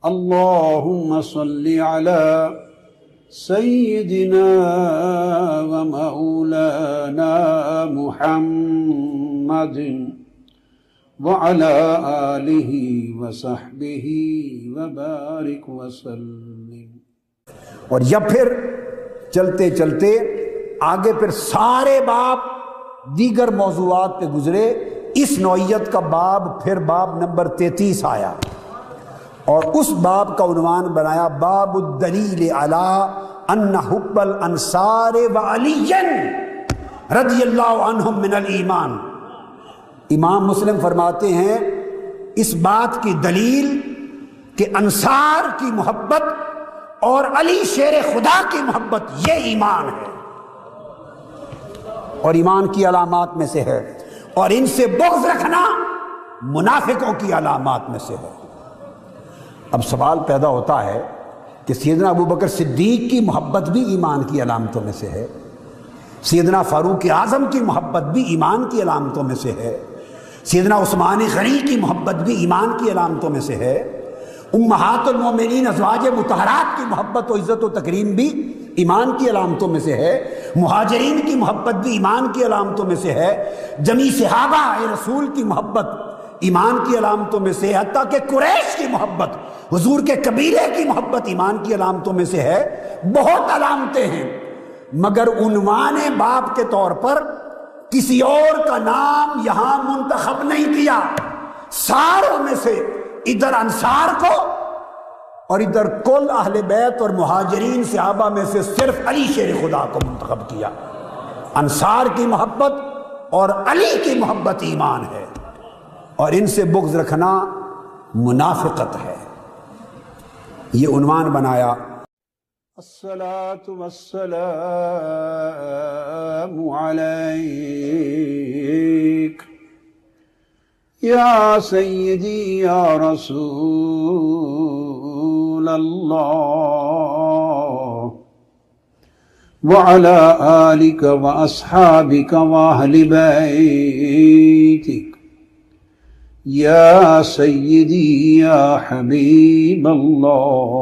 اللهم صل على سيدنا ومولانا محمد وعلى آلہ وصحبہ وبارک وسلم۔ اور یا پھر چلتے چلتے آگے پھر سارے باب دیگر موضوعات پہ گزرے، اس نوعیت کا باب پھر باب نمبر 33 آیا، اور اس باب کا عنوان بنایا باب الدلیل علی ان حب الانصار وعلی رضی اللہ عنہم من الایمان۔ امام مسلم فرماتے ہیں اس بات کی دلیل کہ انصار کی محبت اور علی شیر خدا کی محبت یہ ایمان ہے اور ایمان کی علامات میں سے ہے، اور ان سے بغض رکھنا منافقوں کی علامات میں سے ہے۔ اب سوال پیدا ہوتا ہے کہ سیدنا ابوبکر صدیق کی محبت بھی ایمان کی علامتوں میں سے ہے، سیدنا فاروق اعظم کی محبت بھی ایمان کی علامتوں میں سے ہے، سیدنا عثمان غنی کی محبت بھی ایمان کی علامتوں میں سے ہے، امہات المومنین ازواج مطہرات کی محبت و عزت و تکریم بھی ایمان کی علامتوں میں سے ہے، مہاجرین کی محبت بھی ایمان کی علامتوں میں سے ہے، جمیع صحابہ رسول کی محبت ایمان کی علامتوں میں سے، حتیٰ کہ قریش کی محبت، حضور کے قبیلے کی محبت ایمان کی علامتوں میں سے ہے۔ بہت علامتیں ہیں، مگر عنوان باب کے طور پر کسی اور کا نام یہاں منتخب نہیں کیا، ساروں میں سے ادھر انصار کو اور ادھر کل اہل بیت اور مہاجرین صحابہ میں سے صرف علی شیر خدا کو منتخب کیا۔ انصار کی محبت اور علی کی محبت ایمان ہے، اور ان سے بغض رکھنا منافقت ہے۔ یہ عنوان بنایا۔ الصلاة والسلام علیک یا سیدی یا رسول اللہ وعلى آلک واصحابک واہل بیتک یا سیدی یا حبیب اللہ